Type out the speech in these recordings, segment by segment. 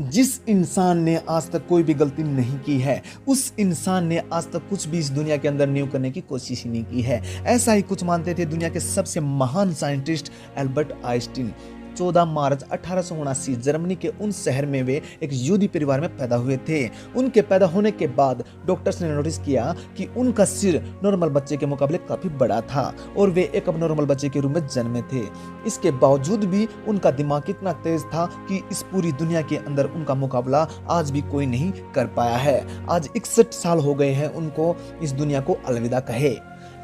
जिस इंसान ने आज तक कोई भी गलती नहीं की है, उस इंसान ने आज तक कुछ भी इस दुनिया के अंदर न्यू करने की कोशिश ही नहीं की है। ऐसा ही कुछ मानते थे दुनिया के सबसे महान साइंटिस्ट एल्बर्ट आइंस्टीन। 14 मार्च 1879 जर्मनी के उन शहर में वे एक यहूदी परिवार में पैदा हुए थे। उनके पैदा होने के बाद डॉक्टर्स ने नोटिस किया कि उनका सिर नॉर्मल बच्चे के मुकाबले काफी बड़ा था और वे एक नॉर्मल बच्चे के रूप में जन्मे थे। इसके बावजूद भी उनका दिमाग इतना तेज था कि इस पूरी दुनिया के अंदर उनका मुकाबला आज भी कोई नहीं कर पाया है। आज 61 साल हो गए हैं उनको इस दुनिया को अलविदा कहे,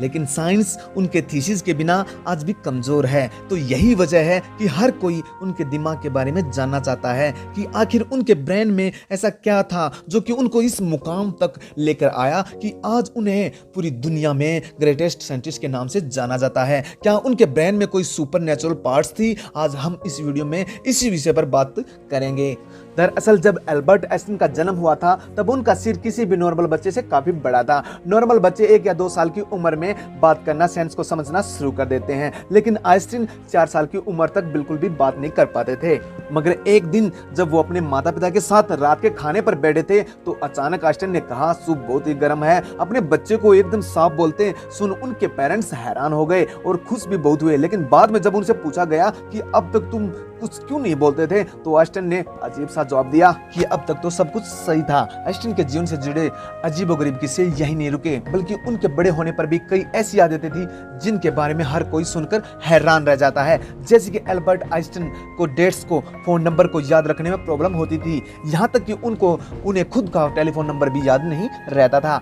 लेकिन साइंस उनके थीसिस के बिना आज भी कमजोर है। तो यही वजह है कि हर कोई उनके दिमाग के बारे में जानना चाहता है कि आखिर उनके ब्रेन में ऐसा क्या था जो कि उनको इस मुकाम तक लेकर आया कि आज उन्हें पूरी दुनिया में ग्रेटेस्ट साइंटिस्ट के नाम से जाना जाता है। क्या उनके ब्रेन में कोई सुपर नेचुरल पार्ट्स थी? आज हम इस वीडियो में इसी विषय पर बात करेंगे। दरअसल जब एल्बर्ट आइंस्टीन का जन्म हुआ था तब उनका सिर किसी भी नॉर्मल बच्चे से काफी बड़ा था। नॉर्मल बच्चे 1 या 2 साल की उम्र में बात करना, सेंस को समझना शुरू कर देते हैं, लेकिन आइंस्टीन 4 साल की उम्र तक बिल्कुल भी बात नहीं कर पाते थे। मगर एक दिन जब वो अपने माता पिता के साथ रात के खाने पर बैठे थे तो अचानक आइंस्टीन ने कहा, सूप बहुत ही गर्म है। अपने बच्चे को एकदम साफ बोलते सुन उनके पेरेंट्स हैरान हो गए और खुश भी बहुत हुए। लेकिन बाद में जब उनसे पूछा गया कि अब तक तुम कुछ क्यों नहीं बोलते थे, तो आइंस्टीन ने अजीब सा जवाब दिया कि अब तक तो सब कुछ सही था। आइंस्टीन के जीवन से जुड़े अजीबोगरीब किस्से यही नहीं रुके, बल्कि उनके बड़े होने पर भी कई ऐसी आदतें थी जिनके बारे में हर कोई सुनकर हैरान रह जाता है। जैसे कि एल्बर्ट आइंस्टीन को डेट्स को, फोन नंबर को याद रखने में प्रॉब्लम होती थी, यहाँ तक कि उन्हें खुद का टेलीफोन नंबर भी याद नहीं रहता था।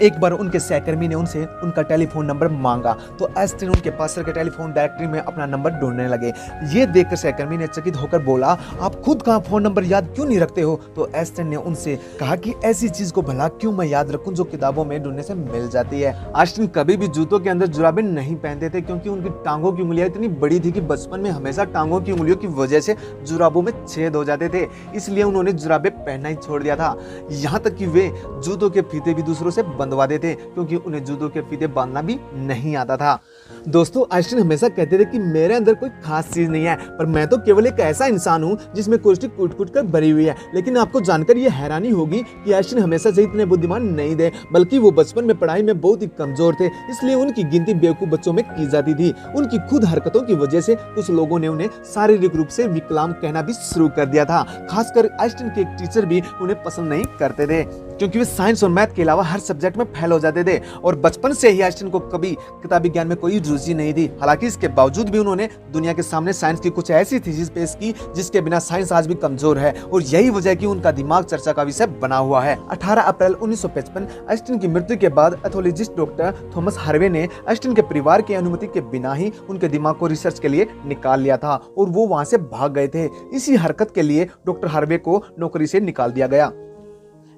एक बार उनके सहकर्मी ने उनसे उनका टेलीफोन नंबर मांगा तो आइंस्टीन उनके पास रखे टेलीफोन डायरेक्टरी में अपना नंबर ढूंढने लगे। ये देखकर सहकर्मी ने चकित होकर बोला, आप खुद का फोन नंबर याद क्यों नहीं रखते हो? तो आइंस्टीन ने उनसे कहा कि ऐसी चीज को भला क्यों मैं याद रखूं जो किताबों में ढूंढने से मिल जाती है। आइंस्टीन कभी भी जूतों के अंदर जुराबें नहीं पहनते थे क्योंकि उनकी टांगों की उंगलियां इतनी बड़ी थी कि बचपन में हमेशा टांगों की उंगलियों की वजह से जुराबों में छेद हो जाते थे, इसलिए उन्होंने जुराबें पहनना ही छोड़ दिया था। यहाँ तक कि वे जूतों के फीते भी दूसरों से बंधवा देते क्योंकि उन्हें जूतों के फीते बांधना भी नहीं आता था। दोस्तों, आइंस्टीन हमेशा कहते थे कि मेरे अंदर कोई खास चीज नहीं है, पर मैं तो केवल एक ऐसा इंसान हूं जिसमें कुछ कूट कूट कर भरी हुई है। लेकिन आपको जानकर यह हैरानी होगी कि आइंस्टीन हमेशा से इतने बुद्धिमान नहीं थे, बल्कि वो बचपन में पढ़ाई में बहुत ही कमजोर थे, इसलिए उनकी गिनती बेवकूफ बच्चों में की जाती थी। उनकी खुद हरकतों की वजह से कुछ लोगों ने उन्हें शारीरिक रूप से विकलांग कहना भी शुरू कर दिया था। खासकर आइंस्टीन के एक टीचर भी उन्हें पसंद नहीं करते थे क्योंकि वे साइंस और मैथ के अलावा हर सब्जेक्ट में फेल हो जाते थे और बचपन से ही आइंस्टीन को कभी किताबी ज्ञान में कोई रुचि नहीं थी। हालांकि इसके बावजूद भी उन्होंने दुनिया के सामने साइंस की कुछ ऐसी थीसिस पेश की जिसके बिना साइंस आज भी कमजोर है और यही वजह कि उनका दिमाग चर्चा का विषय बना हुआ है। 18 अप्रैल 1955 आइंस्टीन की मृत्यु के बाद एथोलॉजिस्ट डॉक्टर थॉमस हार्वे ने आइंस्टीन के परिवार की अनुमति के बिना ही उनके दिमाग को रिसर्च के लिए निकाल लिया था और वो वहां से भाग गए थे। इसी हरकत के लिए डॉक्टर हार्वे को नौकरी से निकाल दिया गया,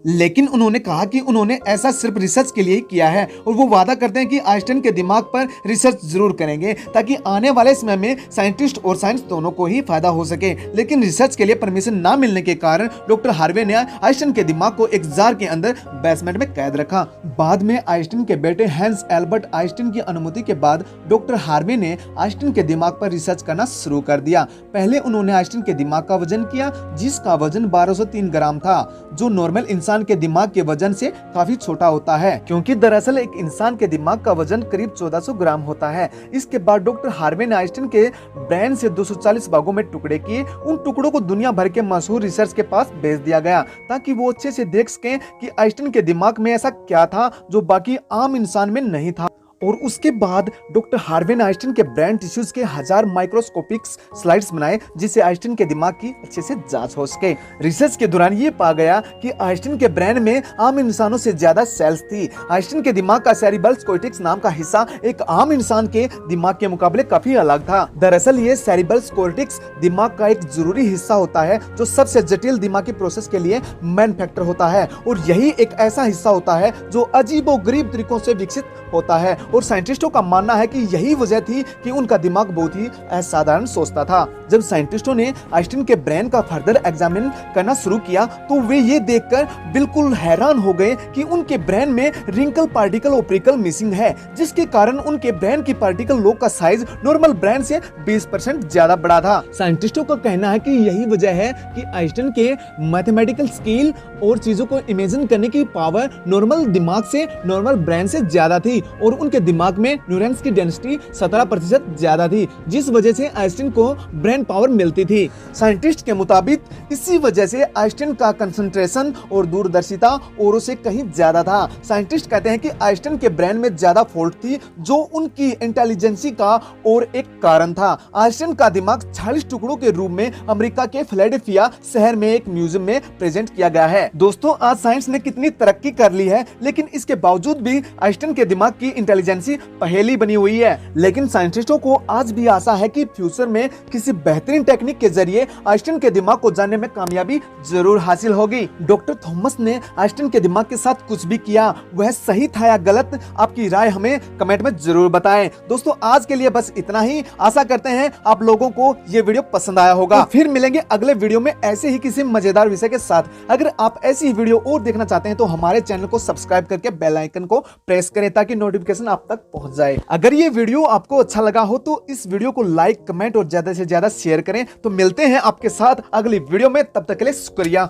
लेकिन उन्होंने कहा कि उन्होंने ऐसा सिर्फ रिसर्च के लिए ही किया है और वो वादा करते हैं कि आइंस्टीन के दिमाग पर रिसर्च जरूर करेंगे ताकि आने वाले समय में साइंटिस्ट और साइंस दोनों को ही फायदा हो सके। लेकिन रिसर्च के लिए परमिशन ना मिलने के कारण डॉक्टर हार्वे ने आइंस्टीन के दिमाग को एक जार के अंदर बेसमेंट में कैद रखा। बाद में आइंस्टीन के बेटे हैंस एल्बर्ट आइंस्टीन की अनुमति के बाद डॉक्टर हार्वे ने आइंस्टीन के दिमाग पर रिसर्च करना शुरू कर दिया। पहले उन्होंने आइंस्टीन के दिमाग का वजन किया जिसका वजन 1203 ग्राम था, जो नॉर्मल इंसान के दिमाग के वजन से काफी छोटा होता है क्योंकि दरअसल एक इंसान के दिमाग का वजन करीब 1400 ग्राम होता है। इसके बाद डॉक्टर हार्वे ने आइंस्टीन के ब्रेन से 240 भागों में टुकड़े किए। उन टुकड़ों को दुनिया भर के मशहूर रिसर्च के पास भेज दिया गया ताकि वो अच्छे से देख सकें कि आइंस्टीन के दिमाग में ऐसा क्या था जो बाकी आम इंसान में नहीं था। और उसके बाद डॉक्टर हार्वे ने आइंस्टीन के ब्रेन टिश्यूज के 1000 माइक्रोस्कोपिक स्लाइड्स बनाए जिससे आइंस्टीन के दिमाग की अच्छे से जांच हो सके। रिसर्च के दौरान ये पा गया कि आइंस्टीन के ब्रेन में आम इंसानों से ज्यादा सेल्स थी। आइंस्टीन के दिमाग का सेरिब्रल कोर्टेक्स नाम का हिस्सा एक आम इंसान के दिमाग के मुकाबले काफी अलग था। दरअसल ये सेरिब्रल कोर्टेक्स दिमाग का एक जरूरी हिस्सा होता है जो सबसे जटिल दिमागी प्रोसेस के लिए मेन फैक्टर होता है और यही एक ऐसा हिस्सा होता है जो अजीबोगरीब तरीकों से विकसित होता है और साइंटिस्टों का मानना है कि यही वजह थी कि उनका दिमाग बहुत ही असाधारण सोचता था। जब साइंटिस्टों ने आइंस्टीन के ब्रेन का फर्दर एग्जामिन करना शुरू किया तो वे ये देखकर बिल्कुल हैरान हो गए कि उनके ब्रेन में रिंकल पार्टिकल ऑप्टिकल मिसिंग है, जिसके कारण उनके ब्रेन की पार्टिकल लोब का साइज नॉर्मल ब्रेन से 20% ज्यादा बड़ा था। साइंटिस्टों का कहना है कि यही वजह है कि आइंस्टीन के मैथमेटिकल स्किल और चीजों को इमेजिन करने की पावर नॉर्मल दिमाग से, नॉर्मल ब्रेन से ज्यादा थी और उनके दिमाग में न्यूरॉन्स की डेंसिटी 17% ज्यादा थी, जिस वजह से आइंस्टीन को ब्रेन पावर मिलती थी। साइंटिस्ट के मुताबिक इसी वजह से आइंस्टीन का कंसंट्रेशन और दूरदर्शिता औरों से कहीं ज्यादा था। साइंटिस्ट कहते हैं कि आइंस्टीन के ब्रेन में ज्यादा फॉल्ट थी जो उनकी इंटेलिजेंसी का और एक कारण था। आइंस्टीन का दिमाग 40 टुकड़ों के रूप में अमेरिका के फिलाडेल्फिया शहर में एक म्यूजियम में प्रेजेंट किया गया है। दोस्तों, आज साइंस ने कितनी तरक्की कर ली है, लेकिन इसके बावजूद भी आइंस्टीन के दिमाग की इंटेलिजेंसी पहेली बनी हुई है। लेकिन साइंटिस्टों को आज भी आशा है कि फ्यूचर में किसी बेहतरीन टेक्निक के जरिए आइंस्टीन के दिमाग को जानने में कामयाबी जरूर हासिल होगी। डॉक्टर थॉमस ने आइंस्टीन के दिमाग के साथ कुछ भी किया, वह सही था या गलत, आपकी राय हमें कमेंट में जरूर बताएं। दोस्तों, आज के लिए बस इतना ही। आशा करते हैं आप लोगों को ये वीडियो पसंद आया होगा। फिर मिलेंगे अगले वीडियो में ऐसे ही किसी मजेदार विषय के साथ। अगर आप ऐसी ही वीडियो और देखना चाहते हैं तो हमारे चैनल को सब्सक्राइब करके बेल आइकन को प्रेस करें ताकि नोटिफिकेशन आप तक पहुंच जाए। अगर ये वीडियो आपको अच्छा लगा हो तो इस वीडियो को लाइक, कमेंट और ज्यादा से ज्यादा शेयर करें। तो मिलते हैं आपके साथ अगली वीडियो में, तब तक के लिए शुक्रिया।